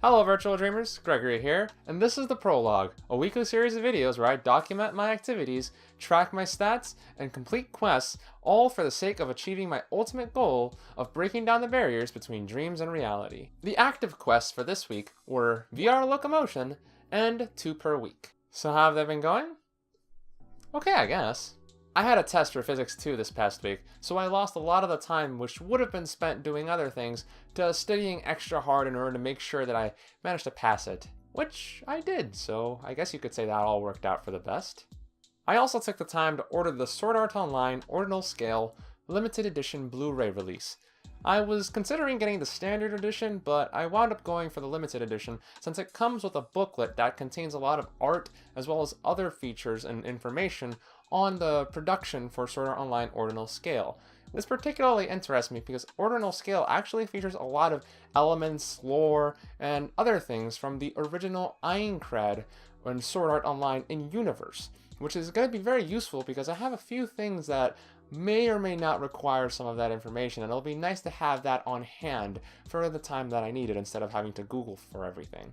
Hello virtual dreamers, Gregory here, and this is the ProLog, a weekly series of videos where I document my activities, track my stats, and complete quests, all for the sake of achieving my ultimate goal of breaking down the barriers between dreams and reality. The active quests for this week were VR Locomotion and 2 per week. So how have they been going? Okay, I guess. I had a test for Physics 2 this past week, so I lost a lot of the time which would have been spent doing other things to studying extra hard in order to make sure that I managed to pass it. Which I did, so I guess you could say that all worked out for the best. I also took the time to order the Sword Art Online Ordinal Scale Limited Edition Blu-ray release. I was considering getting the standard edition, but I wound up going for the limited edition since it comes with a booklet that contains a lot of art as well as other features and information on the production for Sword Art Online Ordinal Scale. This particularly interests me because Ordinal Scale actually features a lot of elements, lore, and other things from the original Aincrad and Sword Art Online in-universe, which is going to be very useful because I have a few things that may or may not require some of that information, and it'll be nice to have that on hand for the time that I need it instead of having to Google for everything.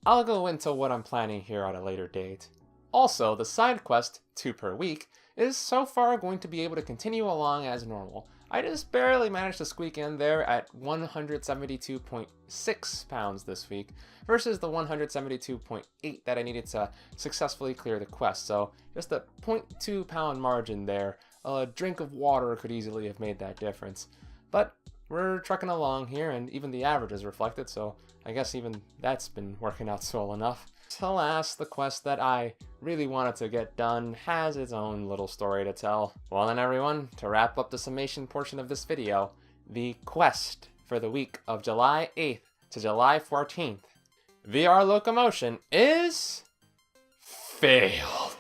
I'll go into what I'm planning here at a later date. Also, the side quest, 2 per week, is so far going to be able to continue along as normal. I just barely managed to squeak in there at 172.6 pounds this week versus the 172.8 that I needed to successfully clear the quest, so just a 0.2 pound margin there. A drink of water could easily have made that difference. But we're trucking along here, and even the average is reflected, so I guess even that's been working out well enough. Alas, the quest that I really wanted to get done has its own little story to tell. Well then everyone, to wrap up the summation portion of this video, the quest for the week of July 8th to July 14th, VR Locomotion is failed.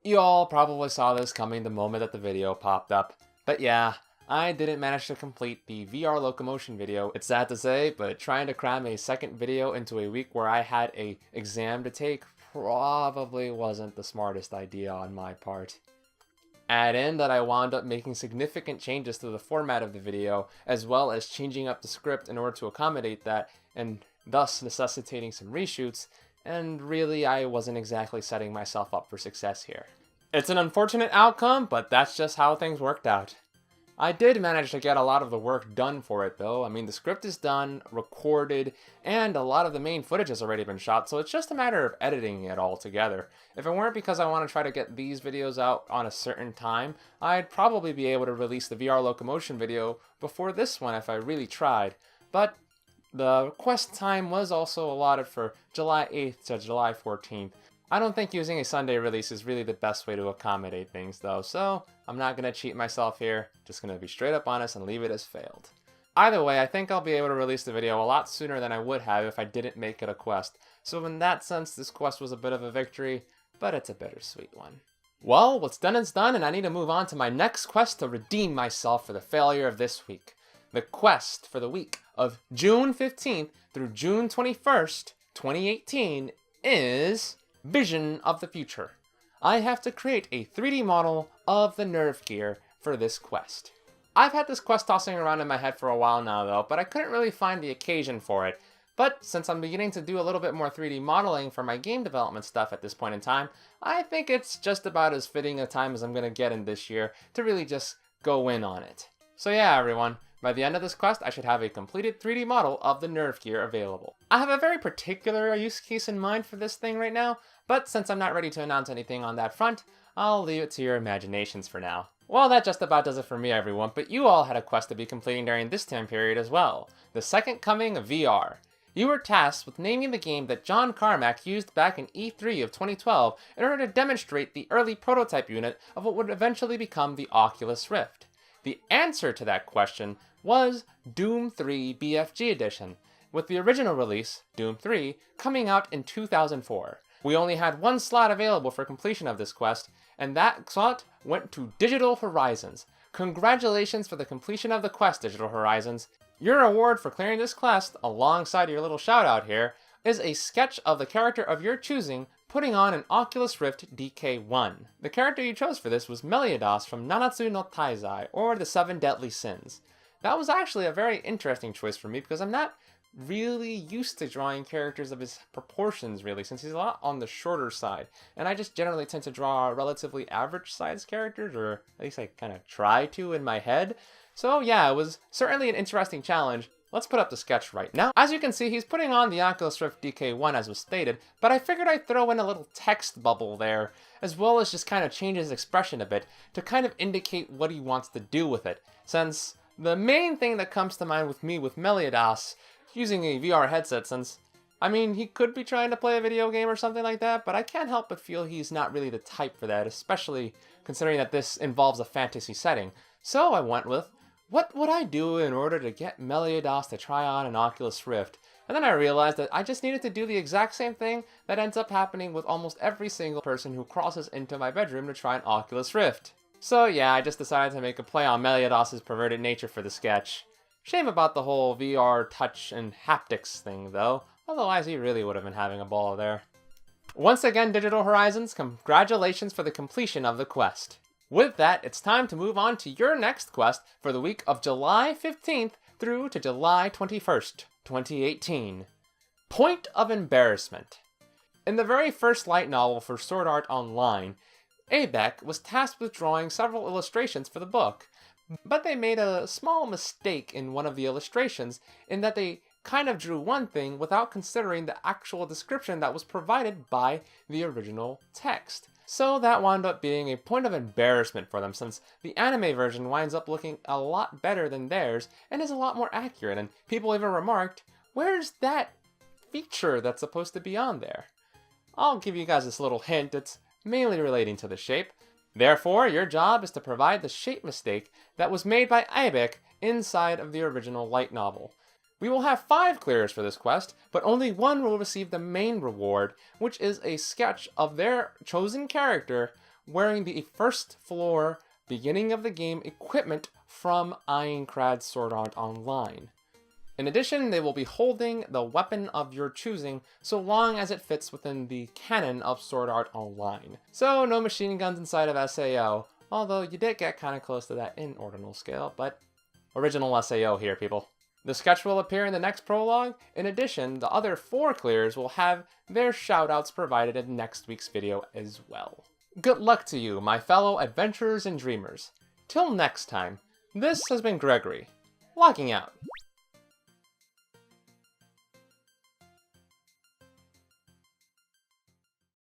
You all probably saw this coming the moment that the video popped up, but yeah, I didn't manage to complete the VR Locomotion video. It's sad to say, but trying to cram a second video into a week where I had an exam to take probably wasn't the smartest idea on my part. Add in that I wound up making significant changes to the format of the video, as well as changing up the script in order to accommodate that, and thus necessitating some reshoots, and really I wasn't exactly setting myself up for success here. It's an unfortunate outcome, but that's just how things worked out. I did manage to get a lot of the work done for it though. I mean, the script is done, recorded, and a lot of the main footage has already been shot, so it's just a matter of editing it all together. If it weren't because I want to try to get these videos out on a certain time, I'd probably be able to release the VR Locomotion video before this one if I really tried. But the quest time was also allotted for July 8th to July 14th. I don't think using a Sunday release is really the best way to accommodate things though, so I'm not going to cheat myself here, just going to be straight up honest and leave it as failed. Either way, I think I'll be able to release the video a lot sooner than I would have if I didn't make it a quest, so in that sense this quest was a bit of a victory, but it's a bittersweet one. Well, what's done is done, and I need to move on to my next quest to redeem myself for the failure of this week. The quest for the week of June 15th through June 21st, 2018 is Vision of the Future. I have to create a 3D model of the nerve gear for this quest. I've had this quest tossing around in my head for a while now though, but I couldn't really find the occasion for it. But since I'm beginning to do a little bit more 3D modeling for my game development stuff at this point in time, I think it's just about as fitting a time as I'm going to get in this year to really just go in on it. So yeah everyone, by the end of this quest, I should have a completed 3D model of the nerve gear available. I have a very particular use case in mind for this thing right now, but since I'm not ready to announce anything on that front, I'll leave it to your imaginations for now. Well, that just about does it for me everyone, but you all had a quest to be completing during this time period as well. The Second Coming of VR. You were tasked with naming the game that John Carmack used back in E3 of 2012 in order to demonstrate the early prototype unit of what would eventually become the Oculus Rift. The answer to that question was Doom 3 BFG Edition, with the original release, Doom 3, coming out in 2004. We only had one slot available for completion of this quest, and that slot went to Digital Horizons. Congratulations for the completion of the quest, Digital Horizons. Your award for clearing this quest, alongside your little shout out here, is a sketch of the character of your choosing putting on an Oculus Rift DK1. The character you chose for this was Meliodas from Nanatsu no Taizai, or the 7 Deadly Sins. that was actually a very interesting choice for me because I'm not really used to drawing characters of his proportions, really, since he's a lot on the shorter side. And I just generally tend to draw relatively average sized characters, or at least I kind of try to in my head. So yeah, it was certainly an interesting challenge. Let's put up the sketch right now. As you can see, he's putting on the Oculus Rift DK1 as was stated, but I figured I'd throw in a little text bubble there, as well as just kind of change his expression a bit to kind of indicate what he wants to do with it, since the main thing that comes to mind with me with Meliodas using a VR headset, since, I mean, he could be trying to play a video game or something like that, but I can't help but feel he's not really the type for that, especially considering that this involves a fantasy setting. So I went with, what would I do in order to get Meliodas to try on an Oculus Rift? And then I realized that I just needed to do the exact same thing that ends up happening with almost every single person who crosses into my bedroom to try an Oculus Rift. So yeah, I just decided to make a play on Meliodas' perverted nature for the sketch. Shame about the whole VR touch and haptics thing though, otherwise he really would have been having a ball there. Once again, Digital Horizons, congratulations for the completion of the quest. With that, it's time to move on to your next quest for the week of July 15th through to July 21st, 2018. Point of Embarrassment. In the very first light novel for Sword Art Online, Abeck was tasked with drawing several illustrations for the book, but they made a small mistake in one of the illustrations in that they kind of drew one thing without considering the actual description that was provided by the original text. So that wound up being a point of embarrassment for them, since the anime version winds up looking a lot better than theirs and is a lot more accurate, and people even remarked, where's that feature that's supposed to be on there? I'll give you guys this little hint, it's mainly relating to the shape. Therefore, your job is to provide the shape mistake that was made by Abeck inside of the original light novel. We will have 5 clears for this quest, but only one will receive the main reward, which is a sketch of their chosen character wearing the first floor beginning of the game equipment from Aincrad Sword Art Online. In addition, they will be holding the weapon of your choosing so long as it fits within the canon of Sword Art Online. So no machine guns inside of SAO, although you did get kind of close to that in ordinal scale, but original SAO here, people. The sketch will appear in the next prologue. In addition, the other 4 clears will have their shoutouts provided in next week's video as well. Good luck to you, my fellow adventurers and dreamers. Till next time, this has been Gregory, logging out.